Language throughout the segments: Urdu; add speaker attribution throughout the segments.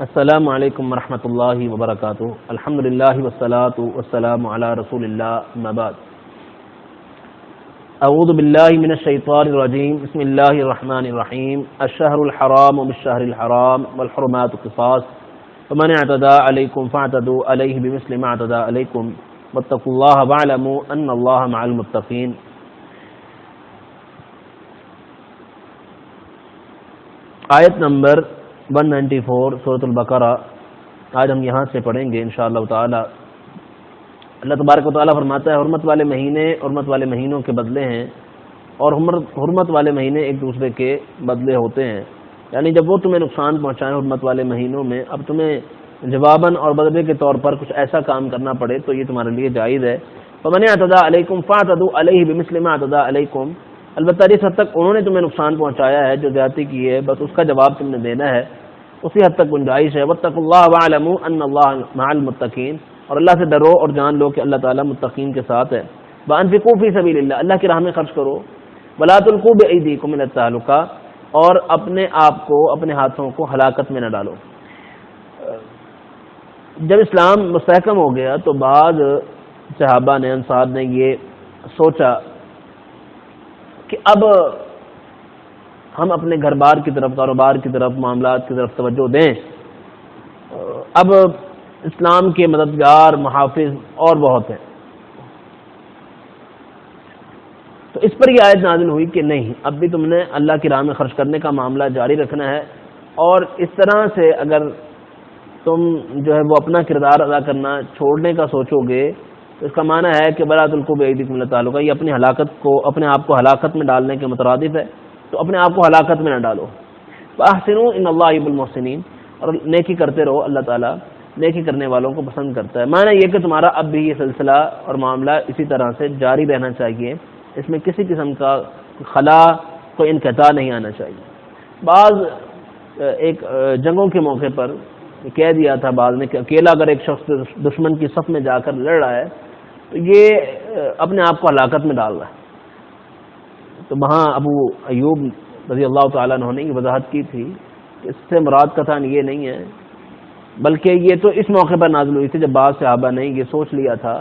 Speaker 1: السلام علیکم ورحمۃ اللہ وبرکاتہ. الحمدللہ والصلاۃ والسلام علی رسول اللہ. اما بعد. اعوذ باللہ من الشیطان الرجیم. بسم اللہ الرحمن الرحیم. الشہر الحرام بالشہر الحرام والحرمات قصاص فمن اعتدى علیکم فاعتدوا علیہ بمثل ما اعتدى علیکم واتقوا اللہ واعلموا ان اللہ مع المتقین. آیت نمبر 194 سورۃ البقرہ آج ہم یہاں سے پڑھیں گے انشاءاللہ تعالی. اللہ تبارک و تعالیٰ فرماتا ہے حرمت والے مہینے حرمت والے مہینوں کے بدلے ہیں اور حرمت والے مہینے ایک دوسرے کے بدلے ہوتے ہیں. یعنی جب وہ تمہیں نقصان پہنچائیں حرمت والے مہینوں میں، اب تمہیں جواباً اور بدلے کے طور پر کچھ ایسا کام کرنا پڑے تو یہ تمہارے لیے جائز ہے. فمن اعتدى علیکم فاعتدوا علیہ بمثل ما اعتدى علیکم. البتہ جس حد تک انہوں نے تمہیں نقصان پہنچایا ہے، جو زیادتی کی ہے، بس اس کا جواب تم نے دینا ہے، اسی حد تک گنجائش ہے. واتقوا اللہ واعلموا ان اللہ مع المتقین. اور اللہ سے ڈرو اور جان لو کہ اللہ تعالیٰ متقین کے ساتھ ہے. وانفقوا فی سبیل اللہ. اللہ کی راہ میں خرچ کرو. ولا تلقوا بایدیکم من التہلکہ. اور اپنے آپ کو، اپنے ہاتھوں کو ہلاکت میں نہ ڈالو. جب اسلام مستحکم ہو گیا تو بعض صحابہ نے، انصار نے یہ سوچا کہ اب ہم اپنے گھر بار کی طرف، کاروبار کی طرف، معاملات کی طرف توجہ دیں. اب اسلام کے مددگار، محافظ اور بہت ہیں. تو اس پر یہ آیت نازل ہوئی کہ نہیں، اب بھی تم نے اللہ کی راہ میں خرچ کرنے کا معاملہ جاری رکھنا ہے. اور اس طرح سے اگر تم جو ہے وہ اپنا کردار ادا کرنا چھوڑنے کا سوچو گے تو اس کا معنی ہے کہ بلا تلقوا بایدیکم الی التہلکہ، یہ اپنی ہلاکت کو، اپنے آپ کو ہلاکت میں ڈالنے کے مترادف ہے. تو اپنے آپ کو ہلاکت میں نہ ڈالو. فاحسنوا ان اللہ یحب المحسنین. اور نیکی کرتے رہو، اللہ تعالیٰ نیکی کرنے والوں کو پسند کرتا ہے. معنی یہ کہ تمہارا اب بھی یہ سلسلہ اور معاملہ اسی طرح سے جاری رہنا چاہیے. اس میں کسی قسم کا خلا، کوئی انقطاع نہیں آنا چاہیے. بعض ایک جنگوں کے موقع پر کہہ دیا تھا بعض نے کہ اکیلا اگر ایک شخص دشمن کی صف میں جا کر لڑ رہا ہے تو یہ اپنے آپ کو ہلاکت میں ڈال رہا ہے. تو وہاں ابو ایوب رضی اللہ تعالیٰ عنہ نے یہ وضاحت کی تھی کہ اس سے مراد قطعاً یہ نہیں ہے، بلکہ یہ تو اس موقع پر نازل ہوئی تھی جب بعض صحابہ نے یہ سوچ لیا تھا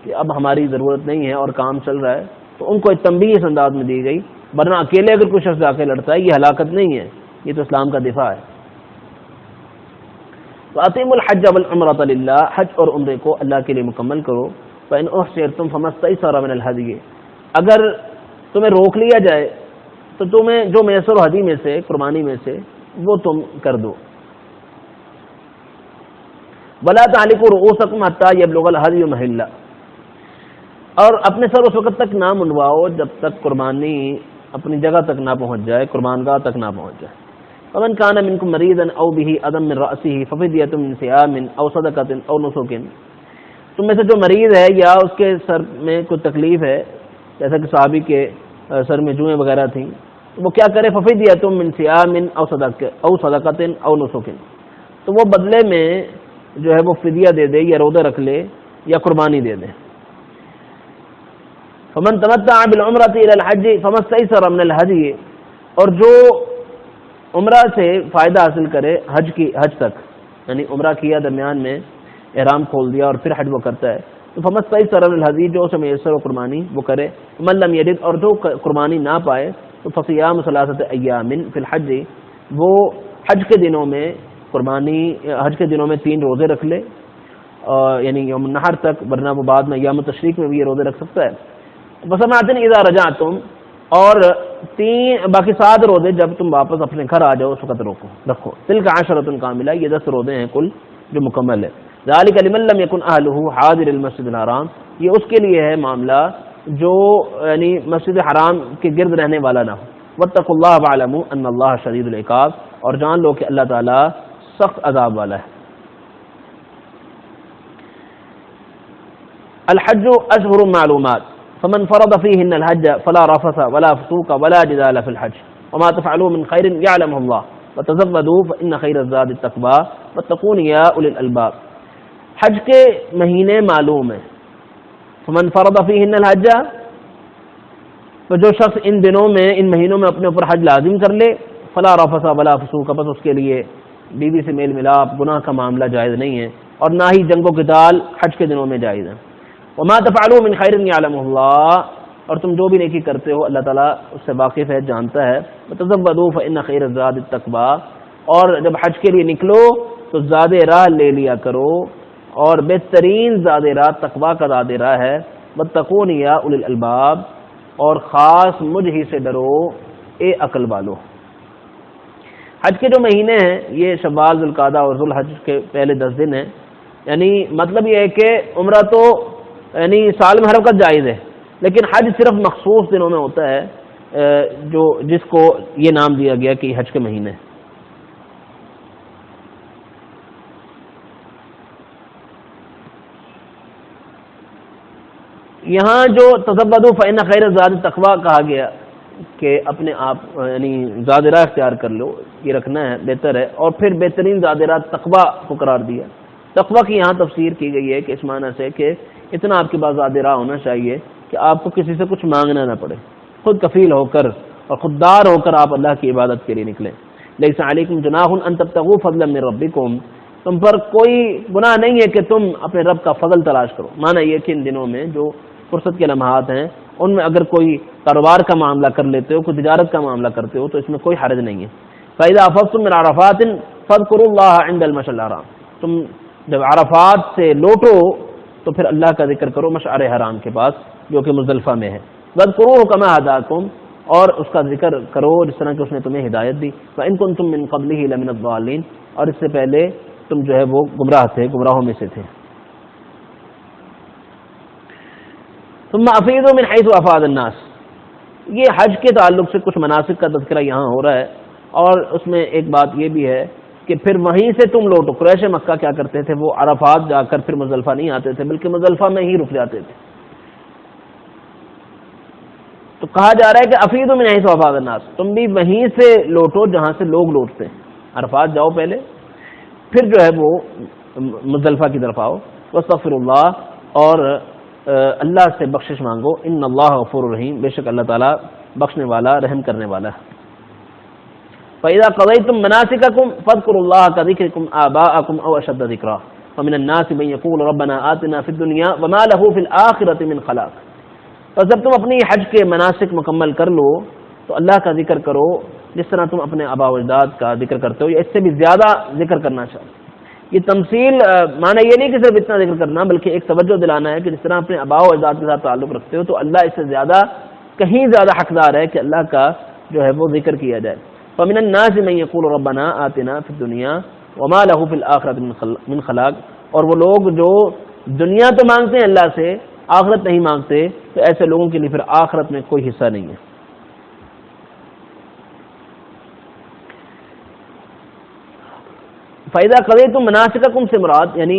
Speaker 1: کہ اب ہماری ضرورت نہیں ہے اور کام چل رہا ہے، تو ان کو ایک تنبیہ اس انداز میں دی گئی. ورنہ اکیلے اگر کوئی شخص جا کے لڑتا ہے یہ ہلاکت نہیں ہے، یہ تو اسلام کا دفاع ہے. وَأَتِمُّوا الْحَجَّ وَالْعُمْرَةَ لِلَّهِ. حج اور عمرے کو اللہ کے لیے مکمل کرو. فَإِنْ أُحْصِرْتُمْ فَمَا اسْتَيْسَرَ مِنَ الْهَدْيِ. اگر تمہیں روک لیا جائے تو تمہیں جو میسر ہدی میں سے، قربانی میں سے، وہ تم کر دو. وَلَا تَعْلِقُوا رُؤُوسَكُمْ حَتَّى يَبْلُغَ الْهَدْيُ مَحِلَّهُ. اور اپنے سر اس وقت تک نہ منڈواؤ جب تک قربانی اپنی جگہ تک نہ پہنچ جائے، قربان گاہ تک نہ پہنچ جائے. فمن كان منكم مريضا او به اذى من راسه ففدية من صيام او صدقة او نسك. تم میں سے جو مریض ہے یا اس کے سر میں کوئی تکلیف ہے، جیسا کہ صحابی کے سر میں جوئیں وغیرہ تھیں، تو وہ کیا کرے؟ ففدية من صيام او صدقة او نسك. تو وہ بدلے میں جو ہے وہ فدیہ دے دے یا روزہ رکھ لے یا قربانی دے دے. فمن تمتع بالعمرة الى الحج فما استيسر من الهدي. اور جو عمرہ سے فائدہ حاصل کرے حج تک، یعنی عمرہ کیا، درمیان میں احرام کھول دیا اور پھر حج وہ کرتا ہے، تو فما استيسر من الهدي، جو اسے میسر و قربانی وہ کرے. من لم يجد. اور جو قربانی نہ پائے تو فصيام 3 أيام في الحج. وہ حج کے دنوں میں حج کے دنوں میں 3 روزے رکھ لے، یعنی یوم النحر تک، ورنہ وہ بعد میں ایام التشریق میں بھی یہ روزے رکھ سکتا ہے. وسمعت اذا رجعتم. اور باقی 7 روزے جب تم واپس اپنے گھر آ جاؤ اس وقت رکھو. تلک 10 کاملہ. یہ 10 روزے ہیں کل جو مکمل ہے. ذالک لمن لم یکن اہلہ حاضر المسجد الحرام. یہ اس کے لیے ہے معاملہ جو یعنی مسجد حرام کے گرد رہنے والا نہ ہو. واتقوا اللہ واعلموا ان اللہ شدید العقاب. اور جان لو کہ اللہ تعالیٰ سخت عذاب والا ہے. الحج اشہر معلومات. فمن فرض فيهن الحج فلا رفث ولا فسوق ولا جدال في الحج وما تفعلوا من خير يعلمه الله وتزودوا فإن خير الزاد التقوى واتقون يا أولي الألباب. حج کے مہینے معلوم ہیں. فمن فرض فيهن الحج. تو جو شخص ان مہینوں میں اپنے اوپر حج لازم کر لے، فلا رفث ولا فسوق. بس اس کے لیے بیوی سے میل ملاپ گناہ کا معاملہ جائز نہیں ہے، اور نہ ہی جنگ و قتال حج کے دنوں میں جائز ہے۔ وما تفعلوا من خیر یعلمہ اللہ، اور تم جو بھی نیکی کرتے ہو اللہ تعالیٰ اس سے واقف ہے، جانتا ہے۔ وتزودوا فإن خیر الزاد التقوی، اور جب حج کے لیے نکلو تو زاد راہ لے لیا کرو، اور بہترین زاد راہ تقوی کا زاد راہ ہے۔ واتقون یا اولی الالباب، اور خاص مجھ ہی سے ڈرو اے عقل والو۔ حج کے جو مہینے ہیں یہ شوال، ذوالقعدہ اور ذوالحج کے پہلے 10 دن ہیں، یعنی مطلب یہ ہے کہ عمرہ تو یعنی سال میں ہر وقت جائز ہے، لیکن حج صرف مخصوص دنوں میں ہوتا ہے، جو جس کو یہ نام دیا گیا کہ یہ حج کے مہینے۔ یہاں جو تزودوا فإن خیر الزاد التقوی کہا گیا کہ اپنے آپ یعنی زاد راہ اختیار کر لو، یہ رکھنا ہے، بہتر ہے، اور پھر بہترین زاد راہ تقوی کو قرار دیا۔ تقوی کی یہاں تفسیر کی گئی ہے کہ اس معنی سے کہ اتنا آپ کے پاس زاد راہ ہونا چاہیے کہ آپ کو کسی سے کچھ مانگنا نہ پڑے، خود کفیل ہو کر اور خوددار ہو کر آپ اللہ کی عبادت کے لیے نکلیں۔ لیس علیکم جناح ان تبتغوا فضلا من ربکم، تم پر کوئی گناہ نہیں ہے کہ تم اپنے رب کا فضل تلاش کرو۔ معنی یہ کہ ان دنوں میں جو فرصت کے لمحات ہیں ان میں اگر کوئی کاروبار کا معاملہ کر لیتے ہو، کوئی تجارت کا معاملہ کرتے ہو تو اس میں کوئی حرج نہیں ہے۔ فَإِذَا أَفَضْتُم مِّنْ عَرَفَاتٍ فَاذْكُرُوا اللَّهَ عِندَ الْمَشْعَرِ الْحَرَامِ، تم جب عرفات سے لوٹو تو پھر اللہ کا ذکر کرو مشعر حرام کے پاس جو کہ مزدلفہ میں ہے۔ وَاذْكُرُوهُ كَمَا هَدَاكُمْ، اور اس کا ذکر کرو جس طرح کہ اس نے تمہیں ہدایت دی۔ وَإِن كُنتُم مِّن قَبْلِهِ لَمِنَ الضَّالِّينَ، اور اس سے پہلے تم جو ہے وہ گمراہ تھے، گمراہوں میں سے تھے۔ ثم افیضوا من حیث افاض الناس، یہ حج کے تعلق سے کچھ مناسک کا تذکرہ یہاں ہو رہا ہے، اور اس میں ایک بات یہ بھی ہے کہ پھر وہیں سے تم لوٹو۔ قریش مکہ کیا کرتے تھے، وہ عرفات جا کر پھر مزدلفہ نہیں آتے تھے بلکہ مزدلفہ میں ہی رک جاتے تھے۔ تو کہا جا رہا ہے کہ افیضوا من حیث افاض الناس، تم بھی وہیں سے لوٹو جہاں سے لوگ لوٹتے ہیں، عرفات جاؤ پہلے، پھر جو ہے وہ مزدلفہ کی طرف آؤ۔ واستغفر اللہ، اور اللہ سے بخشش مانگو، ان اللہ غفور رحیم، بے شک اللہ تعالیٰ بخشنے والا رحم کرنے والا ہے۔ فَإِذَا قَضَيْتُم مَّنَاسِكَكُمْ فَاذْكُرُوا اللَّهَ كَذِكْرِكُمْ آبَاءَكُمْ أَوْ أَشَدَّ ذِكْرًا وَمِنَ النَّاسِ مَن يَقُولُ رَبَّنَا آتِنَا فِي الدُّنْيَا وَمَا لَهُ فِي الْآخِرَةِ مِنْ خَلَاقٍ، پس جب تم اپنی حج کے مناسک مکمل کر لو تو اللہ کا ذکر کرو جس طرح تم اپنے آباء و اجداد کا ذکر کرتے ہو، یا اس سے بھی زیادہ ذکر کرنا چاہتے۔ یہ تمثیل معنی یہ نہیں کہ صرف اتنا ذکر کرنا، بلکہ ایک توجہ دلانا ہے کہ جس طرح اپنے آباء و اجداد کے ساتھ تعلق رکھتے ہو تو اللہ اس سے زیادہ کہیں زیادہ حقدار ہے کہ اللہ کا جو ہے وہ ذکر کیا جائے۔ فَمِنَ النَّاسِ مَن يَقُولُ رَبَّنَا آتِنَا فِي الدُّنْيَا وَمَا لَهُ فِي الْآخِرَةِ مِنْ خَلَاقٍ، اور وہ لوگ جو دنیا تو مانگتے ہیں اللہ سے، آخرت نہیں مانگتے، تو ایسے لوگوں کے لیے پھر آخرت میں کوئی حصہ نہیں ہے۔ فَإِذَا قَضَيْتُم مَّنَاسِكَكُمْ سے مراد یعنی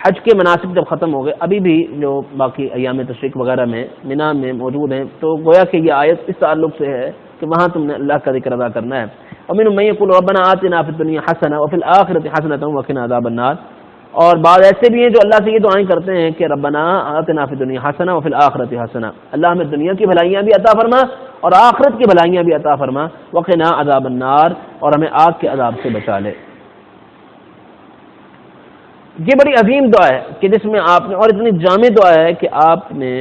Speaker 1: حج کے مناسک جب ختم ہو گئے، ابھی بھی جو باقی ایام تشریق وغیرہ میں مینا میں موجود ہیں، تو گویا کہ یہ آیت اس تعلق سے ہے کہ وہاں تم نے اللہ کا ذکر ادا کرنا ہے۔ وَمِنْهُم مَّن يَقُولُ رَبَّنَا آتِنَا فِي الدُّنْيَا حَسَنَةً وَفِي الْآخِرَةِ حَسَنَةً وَقِنَا عَذَابَ النَّارِ، اور بعض ایسے بھی ہیں جو اللہ سے یہ دعائیں کرتے ہیں کہ ربنا آتنا فی الدنیا حسنہ وفی الآخرۃ حسنہ، اللہ ہمیں دنیا کی بھلائیاں بھی عطا فرما اور آخرت کی بھلائیاں بھی عطا فرما، وقنا عذاب النار، اور ہمیں آگ کے عذاب سے بچا لے۔ یہ بڑی عظیم دعا ہے کہ جس میں آپ نے، اور اتنی جامع دعا ہے کہ آپ نے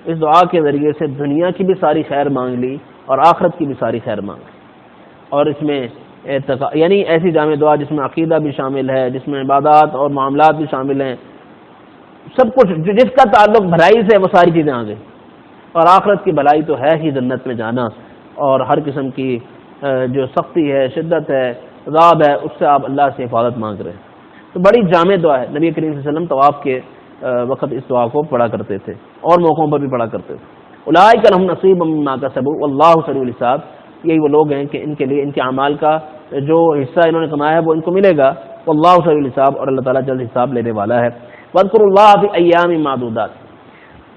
Speaker 1: اس دعا کے ذریعے سے دنیا کی بھی ساری خیر مانگ لی اور آخرت کی بھی ساری خیر مانگ لی، اور اس میں یعنی ایسی جامع دعا جس میں عقیدہ بھی شامل ہے، جس میں عبادات اور معاملات بھی شامل ہیں، سب کچھ جس کا تعلق بھلائی سے وہ ساری چیزیں آ گئی، اور آخرت کی بھلائی تو ہے ہی جنت میں جانا، اور ہر قسم کی جو سختی ہے، شدت ہے، عذاب ہے، اس سے آپ اللہ سے حفاظت مانگ رہے ہیں۔ تو بڑی جامع دعا ہے، نبی کریم صلی اللہ علیہ وسلم طواف کے وقت اس دعا کو پڑھا کرتے تھے اور موقعوں پر بھی پڑھا کرتے تھے۔ اولئک لهم نصیب مما کسبوا واللہ سریع الحساب، یہی وہ لوگ ہیں کہ ان کے لیے ان کے اعمال کا جو حصہ انہوں نے کمایا ہے وہ ان کو ملے گا، واللہ سریع الحساب، اور اللہ تعالیٰ جلد حساب لینے والا ہے۔ واذکروا اللہ فی ایام معدودات،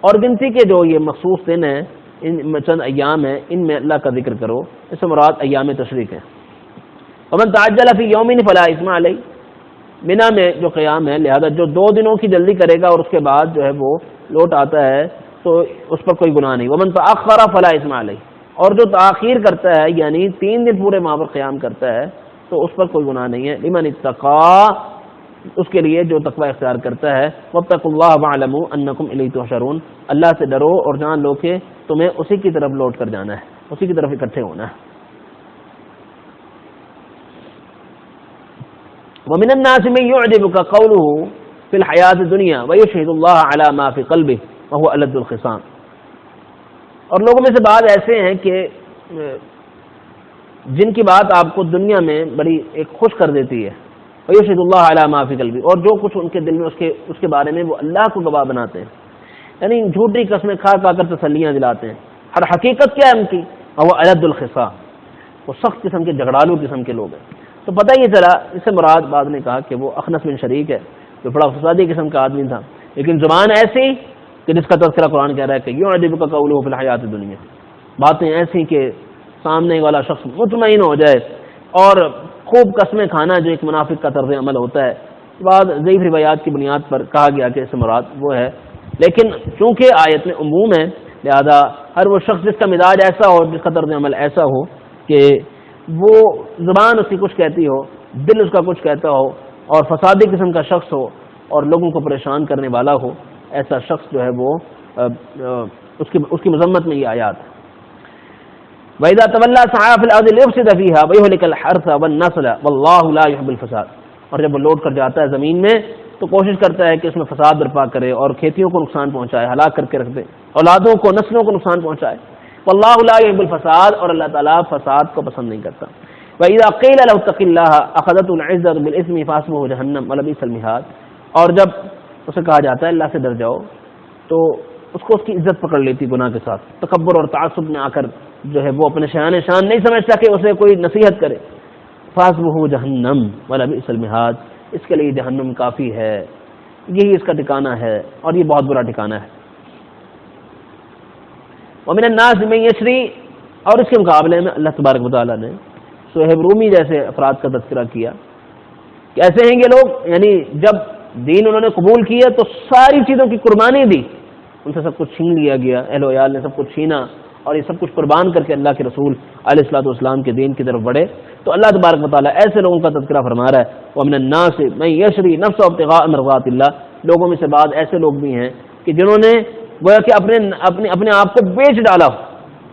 Speaker 1: اور گنتی کے جو یہ مخصوص دن ہیں، ان چند ایام ہیں، ان میں اللہ کا ذکر کرو، اس سے مراد ایام تشریق ہے۔ ومن تعجل فی یومین فلا اثم علیہ، مینا میں جو قیام ہے، لہذا جو 2 دنوں کی جلدی کرے گا اور اس کے بعد جو ہے وہ لوٹ آتا ہے تو اس پر کوئی گناہ نہیں۔ ومن تأخر فلا اثم علیہ، اور جو تاخیر کرتا ہے یعنی 3 دن پورے ماہ پر قیام کرتا ہے تو اس پر کوئی گناہ نہیں ہے. لمن اتقا، اس کے لیے جو تقوی اختیار کرتا ہے. واتقوا اللہ واعلموا انکم الیہ تحشرون، اللہ سے ڈرو اور جان لو کہ تمہیں اسی کی طرف لوٹ کر جانا ہے، اسی کی طرف اکٹھے ہونا ہے. ومن الناس من يعجبك قوله في الحیات الدنیا ويشهد الله على ما في قلبه وهو ألد الخصام. اور لوگوں میں سے بعض ایسے ہیں کہ جن کی بات آپ کو دنیا میں بڑی ایک خوش کر دیتی ہے. ويشهد الله على ما في قلبه، اور جو کچھ ان کے دل میں اس کے بارے میں وہ اللہ کو گواہ بناتے ہیں، یعنی جھوٹی قسمیں کھا کر تسلیاں دلاتے ہیں. ہر حقیقت کیا ہے ان کی؟ وہ ألد الخصام، وہ سخت قسم کے جھگڑالو قسم کے لوگ ہیں. تو پتہ یہ چلا، اس سے مراد بعد نے کہا کہ وہ اخنس بن شریک ہے جو بڑا فسادی قسم کا آدمی تھا، لیکن زبان ایسی کہ جس کا تذکرہ قرآن کہہ رہا ہے کہ یعجبک قولہ فی الحیات الدنیا، باتیں ایسی کہ سامنے والا شخص مطمئن ہو جائے. اور خوب قسمیں کھانا جو ایک منافق کا طرز عمل ہوتا ہے، بعض ضعیف روایات کی بنیاد پر کہا گیا کہ اس سے مراد وہ ہے. لیکن چونکہ آیت میں عموم ہے، لہذا ہر وہ شخص جس کا مزاج ایسا ہو، جس کا طرز عمل ایسا ہو کہ وہ زبان اس کی کچھ کہتی ہو، دل اس کا کچھ کہتا ہو، اور فسادی قسم کا شخص ہو اور لوگوں کو پریشان کرنے والا ہو، ایسا شخص جو ہے وہ اس کی مذمت میں یہ آیات ہے. وَإِذَا تَوَلَّى سَعَىٰ فِي الْأَرْضِ لِيُفْسِدَ فِيهَا وَيُهْلِكَ الْحَرْثَ وَالنَّسْلَ وَاللَّهُ لَا يُحِبُّ الْفَسَادَ. اور جب وہ لوٹ کر جاتا ہے زمین میں تو کوشش کرتا ہے کہ اس میں فساد برپا کرے اور کھیتیوں کو نقصان پہنچائے، ہلاک کر کے رکھ دے، اولادوں کو، نسلوں کو نقصان پہنچائے. وَاللَّهُ لَا يُحِبُّ الْفَسَادَ، اور اللہ تعالیٰ فساد کو پسند نہیں کرتا. وَإِذَا قِيلَ لَهُ اتَّقِ اللَّهَ أَخَذَتْهُ الْعِزَّةُ بِالْإِثْمِ فَحَسْبُهُ جَهَنَّمُ وَلَبِئْسَ الْمِهَادُ. اور جب اسے کہا جاتا ہے اللہ سے ڈر جاؤ تو اس کو اس کی عزت پکڑ لیتی گناہ کے ساتھ. تکبر اور تعصب میں آ کر جو ہے وہ اپنے شان نہیں سمجھتا کہ اسے کوئی نصیحت کرے. فَحَسْبُهُ جَهَنَّمُ وَلَبِئْسَ الْمِهَادُ، اس کے لیے جہنم کافی ہے، یہی اس کا ٹھکانہ ہے اور یہ بہت برا ٹھکانہ ہے. وَمِنَ النَّاسِ مَن يَشْرِي، اور اس کے مقابلے میں اللہ تبارک و تعالیٰ نے صہیب رومی جیسے افراد کا تذکرہ کیا کہ ایسے ہیں یہ لوگ، یعنی جب دین انہوں نے قبول کیا تو ساری چیزوں کی قربانی دی، ان سے سب کچھ چھین لیا گیا، اہل و عیال نے سب کچھ چھینا اور یہ سب کچھ قربان کر کے اللہ کے رسول علیہ الصلوۃ والسلام کے دین کی طرف بڑھے. تو اللہ تبارک و تعالیٰ ایسے لوگوں کا تذکرہ فرما رہا ہے. وَمِنَ النَّاسِ مَن يَشْرِي نَفْسَهُ ابْتِغَاءَ مَرْضَاتِ اللَّهِ، لوگوں میں سے بعض ایسے لوگ بھی ہیں کہ جنہوں نے گویا کہ اپنے آپ کو بیچ ڈالا.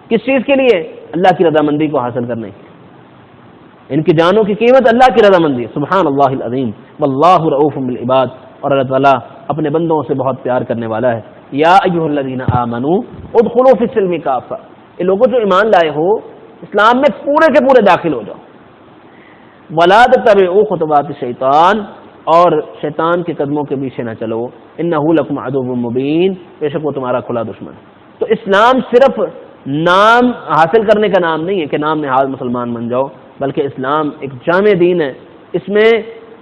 Speaker 1: کس چیز کے لیے؟ اللہ کی رضامندی کو حاصل کرنے کی. ان کی جانوں کی قیمت اللہ کی رضامندی. سبحان اللہ العظیم، واللہ رؤوف بالعباد، اور اللہ تعالیٰ اپنے بندوں سے بہت پیار کرنے والا ہے. یا ایھا الذین آمنوا ادخلوا فی السلم کافہ، یہ لوگوں جو ایمان لائے ہو اسلام میں پورے کے پورے داخل ہو جاؤ. ولا تتبعوا خطوات الشیطان، اور شیطان کے قدموں کے پیچھے نہ چلو. انہ لکم عدو مبین، بے شک وہ تمہارا کھلا دشمن. تو اسلام صرف نام حاصل کرنے کا نام نہیں ہے کہ نام نہاد مسلمان بن جاؤ، بلکہ اسلام ایک جامع دین ہے. اس میں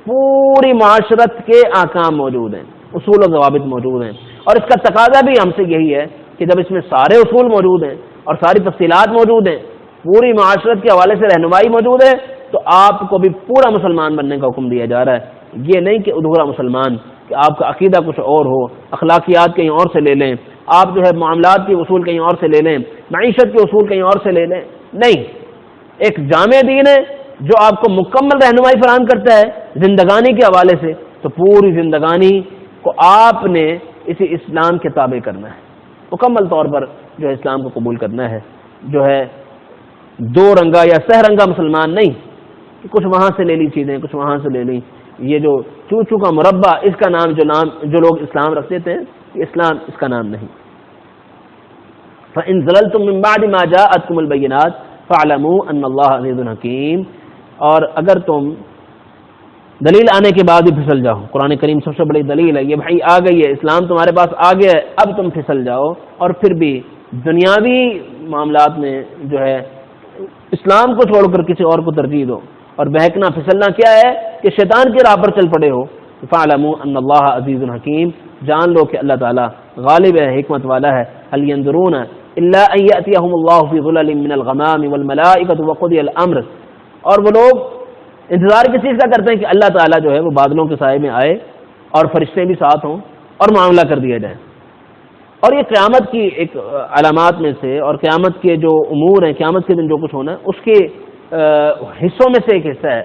Speaker 1: پوری معاشرت کے احکام موجود ہیں، اصول و ضوابط موجود ہیں، اور اس کا تقاضا بھی ہم سے یہی ہے کہ جب اس میں سارے اصول موجود ہیں اور ساری تفصیلات موجود ہیں، پوری معاشرت کے حوالے سے رہنمائی موجود ہے، تو آپ کو بھی پورا مسلمان بننے کا حکم دیا جا رہا ہے. یہ نہیں کہ ادھورا مسلمان، کہ آپ کا عقیدہ کچھ اور ہو، اخلاقیات کہیں اور سے لے لیں، آپ جو ہے معاملات کے اصول کہیں اور سے لے لیں، معیشت کے اصول کہیں اور سے لے لیں. نہیں، ایک جامع دین ہے جو آپ کو مکمل رہنمائی فراہم کرتا ہے زندگانی کے حوالے سے. تو پوری زندگانی کو آپ نے اسی اسلام کے تابع کرنا ہے، مکمل طور پر جو ہے اسلام کو قبول کرنا ہے. جو ہے دو رنگا یا سہ رنگا مسلمان نہیں کہ کچھ وہاں سے لے لی چیزیں، کچھ وہاں سے لے لی. یہ جو چوچو کا مربع، اس کا نام جو لوگ اسلام رکھتے تھے، اسلام اس کا نام نہیں. فَإِن زَلَلْتُم مِّن بَعْدِ مَا جَاءَتْكُمُ الْبَيِّنَاتُ فَاعْلَمُوا أَنَّ اللَّهَ عَزِيزٌ حَكِيمٌ. اور اگر تم دلیل آنے کے بعد بھی پھسل جاؤ، قرآن کریم سب سے بڑی دلیل ہے، یہ بھائی آ گئی ہے، اسلام تمہارے پاس آ گیا ہے، اب تم پھسل جاؤ اور پھر بھی دنیاوی معاملات میں جو ہے اسلام کو چھوڑ کر کسی اور کو ترجیح دو، اور بہکنا پھسلنا کیا ہے کہ شیطان کی راہ پر چل پڑے ہو. فَاعْلَمُوا أَنَّ اللَّهَ عَزِيزٌ حَكِيمٌ، جان لو کہ اللہ تعالیٰ غالب ہے، حکمت والا ہے. هَلْ يَنظُرُونَ إِلَّا أَن يَأْتِيَهُمُ اللَّهُ فِي ظُلَلٍ مِّنَ الْغَمَامِ وَالْمَلَائِكَةُ وَقُضِيَ الْأَمْرُ. اور وہ لوگ انتظار کس چیز کا کرتے ہیں کہ اللہ تعالیٰ جو ہے وہ بادلوں کے سائے میں آئے اور فرشتے بھی ساتھ ہوں اور معاملہ کر دیا جائے. اور یہ قیامت کی ایک علامات میں سے، اور قیامت کے جو امور ہیں، قیامت کے دن جو کچھ ہونا ہے، اس کے حصوں میں سے ایک حصہ ہے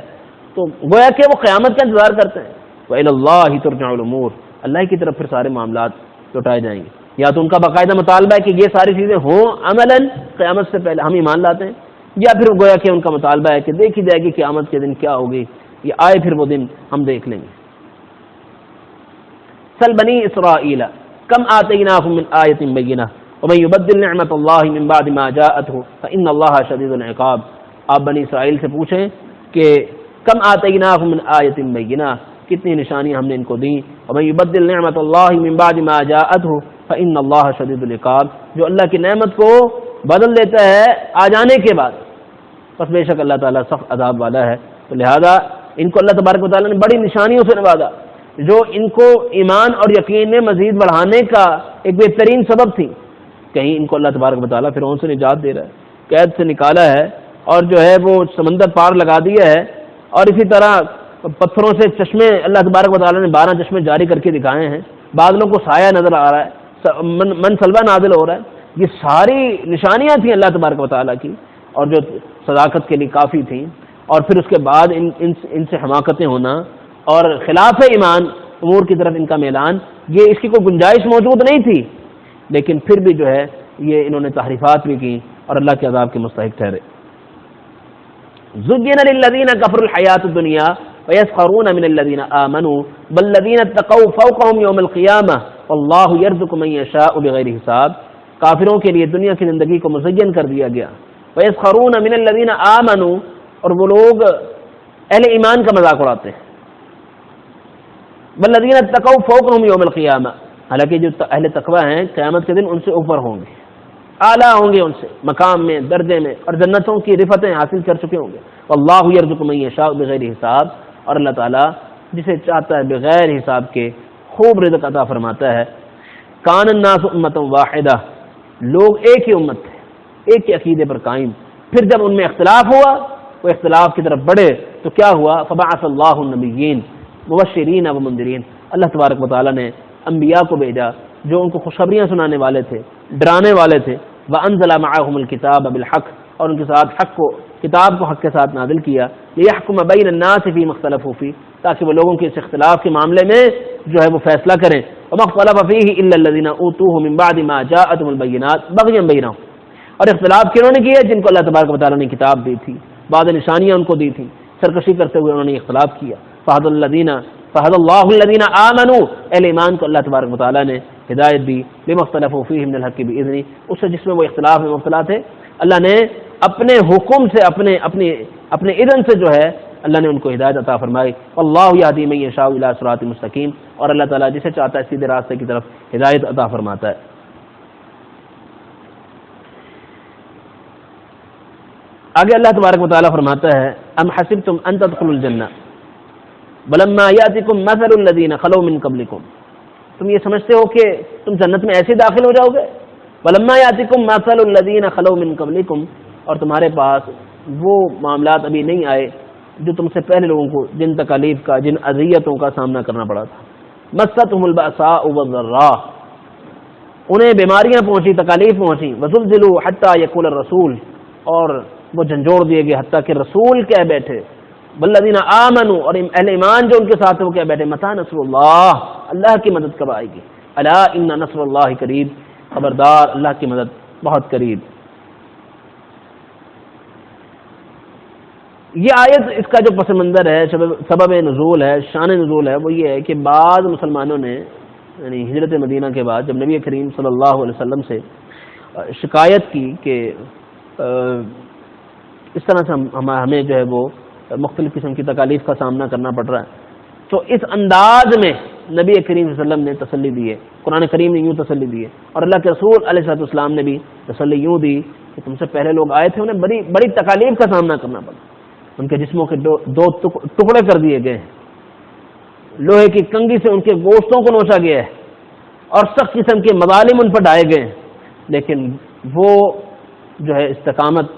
Speaker 1: تو گویا کہ وہ قیامت کا انتظار کرتے ہیں. وَإِلَى اللَّهِ تُرْجَعُ الْأُمُورُ، اللہ کی طرف پھر سارے معاملات لوٹائے جائیں گے. یا تو ان کا باقاعدہ مطالبہ ہے کہ یہ ساری چیزیں ہوں عملاً قیامت سے پہلے، ہم ایمان لاتے ہیں، یا پھر گویا کہ ان کا مطالبہ ہے کہ دیکھی جائے گی قیامت کے دن کیا ہوگی، یہ آئے پھر وہ دن ہم دیکھ لیں گے. سل بنی اسرائیل کم آتیناہم من آیۃ بینہ ومن یبدل نعمت اللہ من بعد ما جاءتہ فإن اللہ شدید العقاب. آپ بنی اسرائیل سے پوچھیں کہ کم آتیناہم من آیۃ بینہ، کتنی نشانیاں ہم نے ان کو دیں. ومن یبدل نعمت اللہ من بعد ما جاءتہ فإن اللہ شدید العقاب، جو اللہ کی نعمت کو بدل دیتا ہے آ جانے کے بعد، بس بے شک اللہ تعالیٰ سخت عذاب والا ہے. تو لہذا ان کو اللہ تبارک و تعالیٰ نے بڑی نشانیوں سے نوازا جو ان کو ایمان اور یقین میں مزید بڑھانے کا ایک بہترین سبب تھی. کہیں ان کو اللہ تبارک و تعالیٰ فرعون سے نجات دے رہا ہے، قید سے نکالا ہے، اور جو ہے وہ سمندر پار لگا دیا ہے، اور اسی طرح پتھروں سے چشمے اللہ تبارک و تعالیٰ نے 12 چشمے جاری کر کے دکھائے ہیں، بادلوں کو سایہ نظر آ رہا ہے، منسلبہ نازل ہو رہا ہے. یہ ساری نشانیاں تھیں اللہ تبارک و تعالیٰ کی، اور جو صداقت کے لیے کافی تھیں. اور پھر اس کے بعد ان سے حماقتیں ہونا اور خلاف ایمان امور کی طرف ان کا میلان، یہ اس کی کوئی گنجائش موجود نہیں تھی، لیکن پھر بھی جو ہے یہ انہوں نے تحریفات بھی کی اور اللہ کے عذاب کے مستحق ٹھہرے. زُيِّنَ لِلَّذِينَ كَفَرُوا الْحَيَاةُ الدُّنْيَا وَيَسْخَرُونَ مِنَ الَّذِينَ آمَنُوا وَالَّذِينَ اتَّقَوْا فَوْقَهُمْ يَوْمَ الْقِيَامَةِ وَاللَّهُ يَرْزُقُ مَن يَشَاءُ بِغَيْرِ حساب. کافروں کے لیے دنیا کی زندگی کو مزین کر دیا گیا. وَيَسْخَرُونَ مِنَ الَّذِينَ آمَنُوا، اور وہ لوگ اہل ایمان کا مذاق اڑاتے ہیں. وَالَّذِينَ اتَّقَوْا فَوْقَهُمْ يَوْمَ الْقِيَامَةِ، حالانکہ جو اہل تقوی ہیں قیامت کے دن ان سے اوپر ہوں گے، اعلیٰ ہوں گے ان سے مقام میں، درجے میں، اور جنتوں کی رفتیں حاصل کر چکے ہوں گے. واللہ یرزق من یشاء بغیر حساب، اور اللہ تعالیٰ جسے چاہتا ہے بغیر حساب کے خوب رزق عطا فرماتا ہے. کان الناس امۃ واحدہ، لوگ ایک ہی امت تھے، ایک ہی عقیدے پر قائم. پھر جب ان میں اختلاف ہوا، وہ اختلاف کی طرف بڑھے، تو کیا ہوا؟ فبعث اللہ النبیین مبشرین و منذرین، اللہ تبارک و تعالیٰ نے انبیاء کو بھیجا جو ان کو خوشخبریاں سنانے والے تھے، ڈرانے والے تھے. وانزل معهم الکتاب بالحق، اور ان کے ساتھ کتاب کو حق کے ساتھ نازل کیا. لیحکم بین الناس فیما اختلفوا فیہ، تاکہ وہ لوگوں کے اس اختلاف کے معاملے میں جو ہے وہ فیصلہ کریں. وما اختلف فیہ الا الذین اوتوہ من بعد ما جاءتهم البینات بغیا بینہم، اور اختلاف کنہوں نے کیا؟ جن کو اللہ تبارک و تعالیٰ نے کتاب دی تھی، بعض نشانیاں ان کو دی تھیں، سرکشی کرتے ہوئے انہوں نے اختلاف کیا. فہد اللہ الذین آمنوا، اہل ایمان کو اللہ تبارک و تعالیٰ نے ہدایت دی. لما اختلفوا فیہ من الحق باذنہ، اس سے جس میں وہ اختلاف میں مبتلا تھے اللہ نے اپنے حکم سے، اپنے اذن سے جو ہے اللہ نے ان کو ہدایت عطا فرمائی. واللہ یہدی من یشاء الی صراط مستقیم، اور اللہ تعالیٰ جسے چاہتا ہے سیدھے راستے کی طرف ہدایت عطا فرماتا ہے. آگے اللہ تبارک و تعالیٰ فرماتا ہے ام حسبتم ان تدخلوا الجنہ ولما یاتکم مثل الذین خلوا من قبلکم، تم یہ سمجھتے ہو کہ تم جنت میں ایسے داخل ہو جاؤ گے؟ ولما یاتکم مثل الذین خلوا من قبلکم، اور تمہارے پاس وہ معاملات ابھی نہیں آئے جو تم سے پہلے لوگوں کو جن تکالیف کا، جن اذیتوں کا سامنا کرنا پڑا تھا. مستهم البأساء والضراء، انہیں بیماریاں پہنچی، تکالیف پہنچی. وزلزلوا حتى يقول الرسول، اور وہ جھنجھوڑ دیے گئے حتیٰ کہ رسول کہہ بیٹھے. والذین آمنوا، اور اہل ایمان جو ان کے ساتھ وہ کہہ بیٹھے متی نصر اللہ، اللہ کی مدد کب آئے گی. الا ان نصر اللہ قریب، خبردار اللہ کی مدد بہت قریب. یہ آیت، اس کا جو پس منظر ہے، سبب نزول ہے، شان نزول ہے، وہ یہ ہے کہ بعض مسلمانوں نے یعنی ہجرت مدینہ کے بعد جب نبی کریم صلی اللہ علیہ وسلم سے شکایت کی کہ اس طرح سے ہمیں جو ہے وہ مختلف قسم کی تکالیف کا سامنا کرنا پڑ رہا ہے، تو اس انداز میں نبی کریم صلی اللہ علیہ وسلم نے تسلی دی ہے، قرآن کریم نے یوں تسلی دی ہے، اور اللہ کے رسول علیہ السلام نے بھی تسلی یوں دی کہ تم سے پہلے لوگ آئے تھے، انہیں بڑی تکالیف کا سامنا کرنا پڑا. ان کے جسموں کے دو ٹکڑے کر دیے گئے ہیں، لوہے کی کنگھی سے ان کے گوشتوں کو نوچا گیا ہے، اور سخت قسم کے مظالم ان پر ڈھائے گئے ہیں، لیکن وہ جو ہے استقامت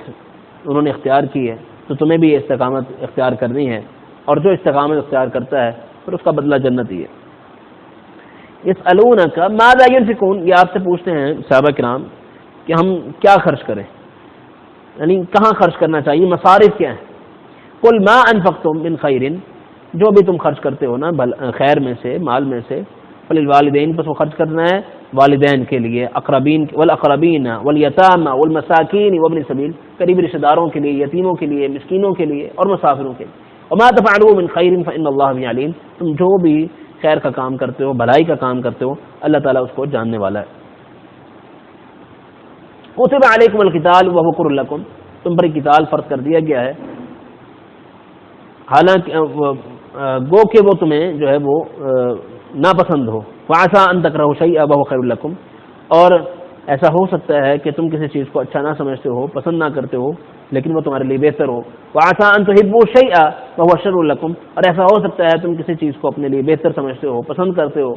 Speaker 1: انہوں نے اختیار کی ہے. تو تمہیں بھی یہ استقامت اختیار کرنی ہے، اور جو استقامت اختیار کرتا ہے پھر اس کا بدلہ جنت ہی ہے. یسألونک ماذا ينفقون، یہ آپ سے پوچھتے ہیں صحابہ کرام کہ ہم کیا خرچ کریں، یعنی کہاں خرچ کرنا چاہیے، مصارف کیا ہیں. قل ما انفقتم من خیر، جو بھی تم خرچ کرتے ہو نا خیر میں سے، مال میں سے، فللوالدین، پس وہ خرچ کرنا ہے والدین کے لیے، اقربین والاقربین والیتامى والمساکین وابن السبیل، قریبی رشتہ داروں کے لیے، یتیموں کے لیے، مسکینوں کے لیے اور مسافروں کے لیے. وما تفعلوا من خیر فإن اللہ به علیم، تم جو بھی خیر کا کام کرتے ہو، بھلائی کا کام کرتے ہو، اللہ تعالیٰ اس کو جاننے والا ہے. کتب علیکم القتال وهو کرہ لکم، تم پر قتال فرض کر دیا گیا ہے، حالانکہ گو کہ وہ تمہیں جو ہے وہ ناپسند ہو. وعسى ان تکرہوا شیئا وهو خیر لکم، اور ایسا ہو سکتا ہے کہ تم کسی چیز کو اچھا نہ سمجھتے ہو، پسند نہ کرتے ہو، لیکن وہ تمہارے لیے بہتر ہو. وعسى ان تحبوا شیئا وهو شر لکم، اور ایسا ہو سکتا ہے تم کسی چیز کو اپنے لیے بہتر سمجھتے ہو، پسند کرتے ہو،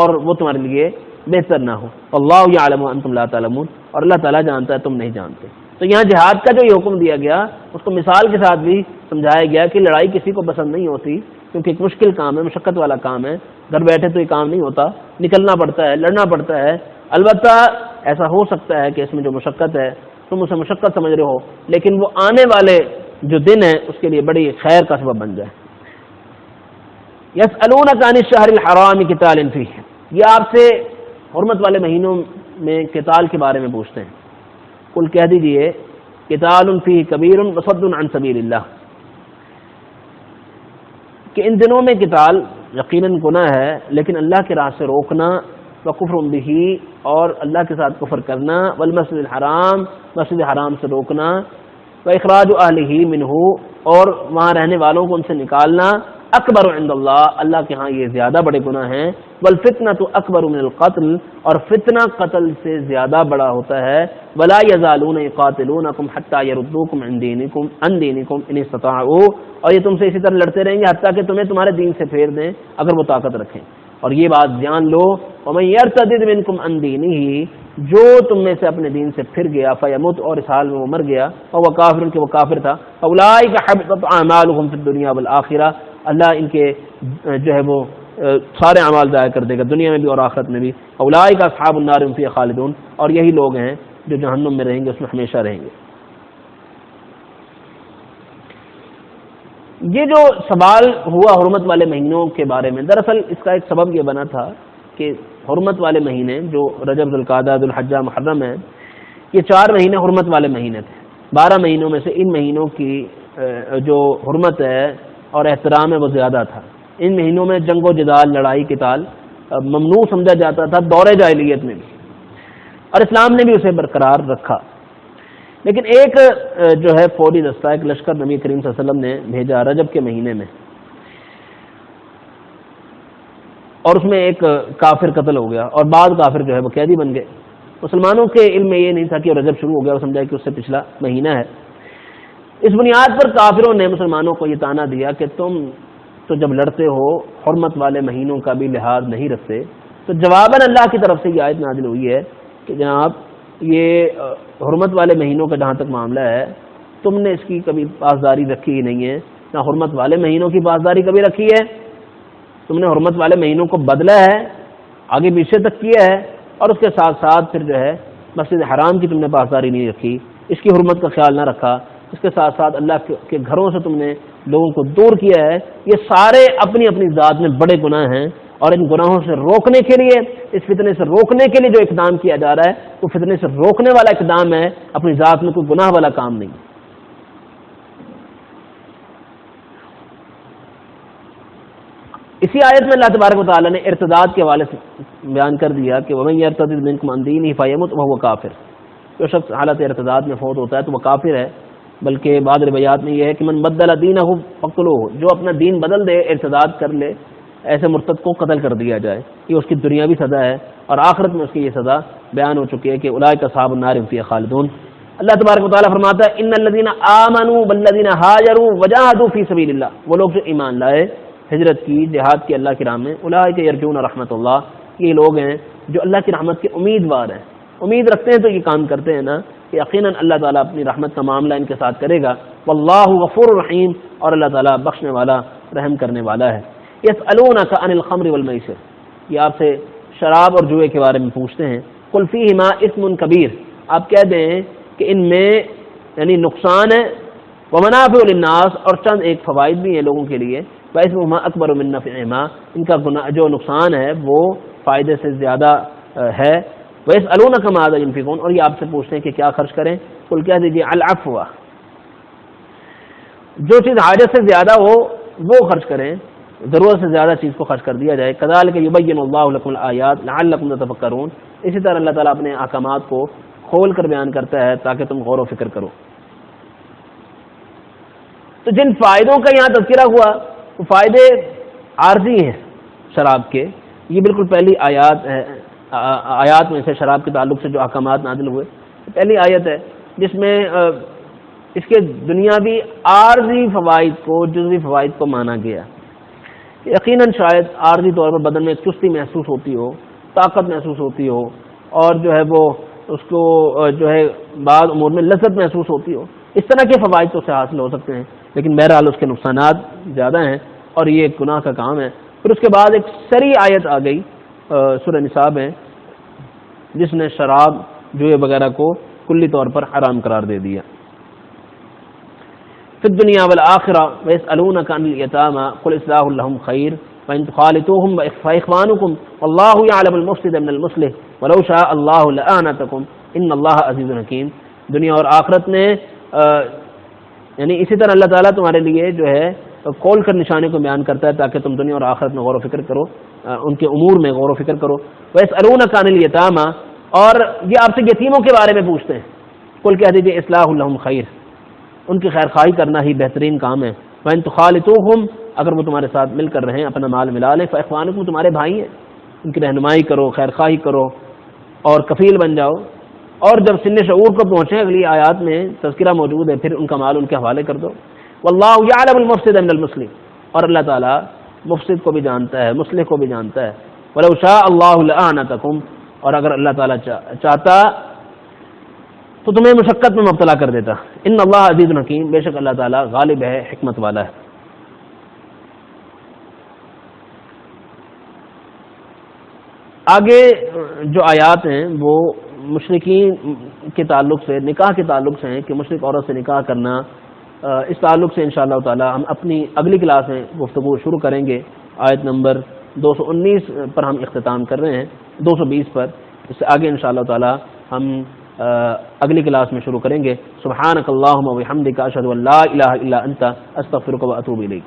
Speaker 1: اور وہ تمہارے لیے بہتر نہ ہو. واللہ یعلم وانتم لا تعلمون، اور اللہ تعالیٰ جانتا ہے تم نہیں جانتے. تو یہاں جہاد کا جو یہ حکم دیا گیا اس کو مثال کے ساتھ بھی سمجھایا گیا کہ لڑائی کسی کو پسند نہیں ہوتی، کیونکہ ایک مشکل کام ہے، مشقت والا کام ہے، گھر بیٹھے تو یہ کام نہیں ہوتا، نکلنا پڑتا ہے، لڑنا پڑتا ہے. البتہ ایسا ہو سکتا ہے کہ اس میں جو مشقت ہے تم اسے مشقت سمجھ رہے ہو، لیکن وہ آنے والے جو دن ہے اس کے لیے بڑی خیر کا سبب بن جائے. یسألونک عن الشہر الحرام قتال فیہ، یہ آپ سے حرمت والے مہینوں میں قتال کے بارے میں پوچھتے ہیں. قل کہہ دیجئے قتال فیہ کبیر وصد عن سبیل اللہ، کہ ان دنوں میں قتال یقیناً گناہ ہے، لیکن اللہ کے راہ سے روکنا، وکفر بہ، اور اللہ کے ساتھ کفر کرنا، والمسجد الحرام، مسجد حرام سے روکنا، واخراج اہلہ منہ، اور وہاں رہنے والوں کو ان سے نکالنا، اکبر عند اللہ، اللہ کے ہاں یہ زیادہ بڑے گناہ ہیں. والفتنۃ اکبر من القتل، اور فتنہ قتل سے زیادہ بڑا ہوتا ہے. ولا یزالون یقاتلونکم حتی یردوکم عن دینکم ان استطاعوا، اور یہ تم سے اسی طرح لڑتے رہیں گے حتیٰ کہ تمہیں تمہارے دین سے پھیر دیں اگر وہ طاقت رکھیں. اور یہ بات جان لو، ومن یرتد منکم عن دینہ، جو تم میں سے اپنے دین سے پھر گیا، فیمت، اور اس حال میں وہ مر گیا، وهو کافر، کہ وہ کافر تھا، اولئک حبطت اعمالهم فی الدنیا والآخرہ، اللہ ان کے جو ہے وہ سارے اعمال ضائع کر دے گا، دنیا میں بھی اور آخرت میں بھی. اولئک اصحاب النار هم فیہا خالدون، اور یہی لوگ ہیں جو جہنم میں رہیں گے، اس میں ہمیشہ رہیں گے. یہ جو سوال ہوا حرمت والے مہینوں کے بارے میں، دراصل اس کا ایک سبب یہ بنا تھا کہ حرمت والے مہینے جو رجب، ذوالقعدہ، ذوالحجہ، محرم ہیں، یہ 4 مہینے حرمت والے مہینے تھے. 12 مہینوں میں سے ان مہینوں کی جو حرمت ہے اور احترام ہے وہ زیادہ تھا. ان مہینوں میں جنگ و جدال، لڑائی قتال ممنوع سمجھا جاتا تھا دور جاہلیت میں بھی، اور اسلام نے بھی اسے برقرار رکھا. لیکن ایک جو ہے فوجی دستہ، ایک لشکر نبی کریم صلی اللہ علیہ وسلم نے بھیجا رجب کے مہینے میں، اور اس میں ایک کافر قتل ہو گیا، اور بعض کافر جو ہے وہ قیدی بن گئے. مسلمانوں کے علم میں یہ نہیں تھا کہ رجب شروع ہو گیا، وہ سمجھا کہ اس سے پچھلا مہینہ ہے. اس بنیاد پر کافروں نے مسلمانوں کو یہ طعنہ دیا کہ تم تو جب لڑتے ہو حرمت والے مہینوں کا بھی لحاظ نہیں رکھتے. تو جواباً اللہ کی طرف سے یہ آیت نازل ہوئی ہے کہ جناب یہ حرمت والے مہینوں کا جہاں تک معاملہ ہے، تم نے اس کی کبھی پاسداری رکھی ہی نہیں ہے، نہ حرمت والے مہینوں کی پاسداری کبھی رکھی ہے. تم نے حرمت والے مہینوں کو بدلا ہے، آگے پیچھے تک کیا ہے، اور اس کے ساتھ ساتھ پھر جو ہے مسجد حرام کی تم نے پاسداری نہیں رکھی، اس کی حرمت کا خیال نہ رکھا. اس کے ساتھ ساتھ اللہ کے گھروں سے تم نے لوگوں کو دور کیا ہے. یہ سارے اپنی اپنی ذات میں بڑے گناہ ہیں، اور ان گناہوں سے روکنے کے لیے، اس فتنے سے روکنے کے لیے جو اقدام کیا جا رہا ہے وہ فتنے سے روکنے والا اقدام ہے، اپنی ذات میں کوئی گناہ والا کام نہیں. اسی آیت میں اللہ تبارک و تعالیٰ نے ارتداد کے حوالے سے بیان کر دیا کہ وَمَن يَرْتَدِدْ مِنكُمْ عَن دِينِهِ فَيَمُتْ وَهُوَ كَافِرٌ، جو شخص حالت ارتداد میں فوت ہوتا ہے تو وہ کافر ہے. بلکہ بعض روایات میں یہ ہے کہ من بدل دینہ فاقتلوہ، جو اپنا دین بدل دے، ارتداد کر لے، ایسے مرتد کو قتل کر دیا جائے. یہ اس کی دنیاوی سزا ہے، اور آخرت میں اس کی یہ سزا بیان ہو چکی ہے کہ اولئک اصحاب النار هم فیہا خالدون. اللہ تبارک و تعالیٰ فرماتا ہے ان الذین آمنوا والذین هاجروا وجاہدوا فی سبیل اللہ، وہ لوگ جو ایمان لائے، ہجرت کی، جہاد کی اللہ کی راہ میں، اولئک یرجون رحمت اللہ، یہ لوگ ہیں جو اللہ کی رحمت کے امیدوار ہیں. امید رکھتے ہیں تو یہ کام کرتے ہیں نا، کہ یقیناً اللہ تعالیٰ اپنی رحمت کا معاملہ ان کے ساتھ کرے گا. واللہ غفور الرحیم، اور اللہ تعالیٰ بخشنے والا، رحم کرنے والا ہے. یسألونک عن الخمر والمیسر، یہ آپ سے شراب اور جوئے کے بارے میں پوچھتے ہیں. قل فیہما اسم کبیر، آپ کہہ دیں کہ ان میں یعنی نقصان ہے ومنافع للناس، اور چند ایک فوائد بھی ہیں لوگوں کے لیے، واسمہما اکبر من نفعہما، ان کا جو نقصان ہے وہ فائدے سے زیادہ ہے۔ ویسألونک ماذا ينفقون، اور یہ آپ سے پوچھتے ہیں کہ کیا خرچ کریں، قل کہہ دیجیے العفو، جو چیز حاجت سے زیادہ ہو وہ خرچ کریں، ضرورت سے زیادہ چیز کو خرچ کر دیا جائے۔ کذالک یبین اللہ لکم الآیات لعلکم تتفکرون، اسی طرح اللہ تعالیٰ اپنے احکامات کو کھول کر بیان کرتا ہے تاکہ تم غور و فکر کرو۔ تو جن فائدوں کا یہاں تذکرہ ہوا وہ فائدے عارضی ہیں شراب کے، یہ بالکل پہلی آیات میں سے شراب کے تعلق سے جو احکامات نازل ہوئے، پہلی آیت ہے جس میں اس کے دنیاوی عارضی فوائد کو، جزوی فوائد کو مانا گیا۔ یقیناً شاید عارضی طور پر بدن میں چستی محسوس ہوتی ہو، طاقت محسوس ہوتی ہو، اور جو ہے وہ اس کو جو ہے بعض امور میں لذت محسوس ہوتی ہو، اس طرح کے فوائد تو سے حاصل ہو سکتے ہیں، لیکن بہرحال اس کے نقصانات زیادہ ہیں اور یہ ایک گناہ کا کام ہے۔ پھر اس کے بعد ایک سری آیت آ گئی سورہ نساء میں، جس نے شراب جوئے وغیرہ کو کلی طور پر حرام قرار دے دیا۔ فی الدنیا والآخرہ ویسألونک عن الیتامی قل اصلاح لہم خیر وان تخالطوہم فاخوانکم واللہ یعلم المفسد من المصلح ولو شاء اللہ لأعنتکم ان اللہ عزیز حکیم۔ دنیا اور آخرت نے یعنی اسی طرح اللہ تعالیٰ تمہارے لیے جو ہے کھول کر نشانے کو بیان کرتا ہے تاکہ تم دنیا اور آخرت میں غور و فکر کرو، ان کے امور میں غور و فکر کرو۔ ویسألونک عن الیتامی، اور یہ آپ سے یتیموں کے بارے میں پوچھتے ہیں، قل کہہ دیجیے اصلاح لہم خیر، ان کی خیر خواہی کرنا ہی بہترین کام ہے۔ وَإِن تُخَالِطُوهُمْ، اگر وہ تمہارے ساتھ مل کر رہیں، اپنا مال ملا لیں، فَإِخْوَانُكُمْ، تمہارے بھائی ہیں، ان کی رہنمائی کرو، خیر خواہی کرو اور کفیل بن جاؤ، اور جب سن شعور کو پہنچے، اگلی آیات میں تذکرہ موجود ہے، پھر ان کا مال ان کے حوالے کر دو۔ وَاللَّهُ يَعْلَمُ الْمُفْسِدَ مِنَ الْمُصْلِحِ، اور اللہ تعالیٰ مفسد کو بھی جانتا ہے، مصلح کو بھی جانتا ہے۔ وَلَوْ شَاءَ اللَّهُ لَأَعْنَتَكُمْ، اور اگر اللہ تعالیٰ چاہتا تو تمہیں مشقت میں مبتلا کر دیتا۔ ان اللہ عزیز حکیم، بے شک اللہ تعالیٰ غالب ہے، حکمت والا ہے۔ آگے جو آیات ہیں وہ مشرکین کے تعلق سے، نکاح کے تعلق سے ہیں کہ مشرک عورت سے نکاح کرنا، اس تعلق سے انشاءاللہ تعالی ہم اپنی اگلی کلاس میں گفتگو شروع کریں گے۔ آیت نمبر 219 پر ہم اختتام کر رہے ہیں، 220 پر، اس سے آگے انشاءاللہ تعالی ہم اگلی کلاس میں شروع کریں گے۔ سبحانک اللہم و بحمدک، اشہد ان لا الہ الا انت، استغفرک و اتوب الیک۔